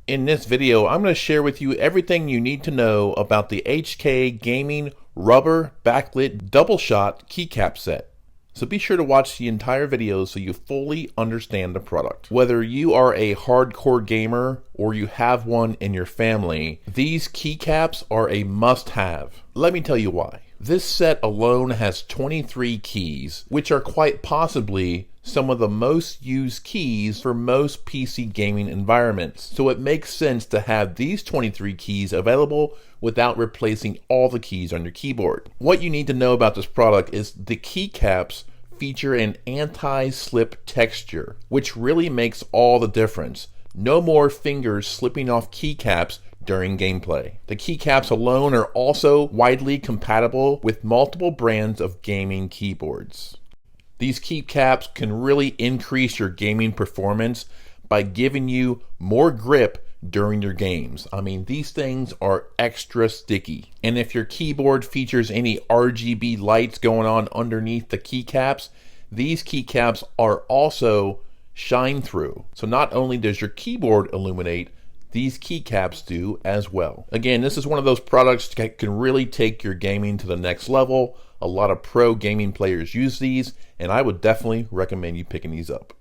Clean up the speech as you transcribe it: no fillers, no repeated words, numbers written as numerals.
In this video, I'm going to share with you everything you need to know about the HK Gaming Rubber Backlit Double Shot Keycap Set. So be sure to watch the entire video so you fully understand the product. Whether you are a hardcore gamer or you have one in your family, these keycaps are a must-have. Let me tell you why. This set alone has 23 keys, which are quite possibly some of the most used keys for most PC gaming environments. So it makes sense to have these 23 keys available without replacing all the keys on your keyboard. What you need to know about this product is the keycaps feature an anti-slip texture, which really makes all the difference. No more fingers slipping off keycaps during gameplay. The keycaps alone are also widely compatible with multiple brands of gaming keyboards. These keycaps can really increase your gaming performance by giving you more grip during your games. I mean, these things are extra sticky. And if your keyboard features any RGB lights going on underneath the keycaps, these keycaps are also shine through. So not only does your keyboard illuminate, these keycaps do as well. Again, this is one of those products that can really take your gaming to the next level. A lot of pro gaming players use these, and I would definitely recommend you picking these up.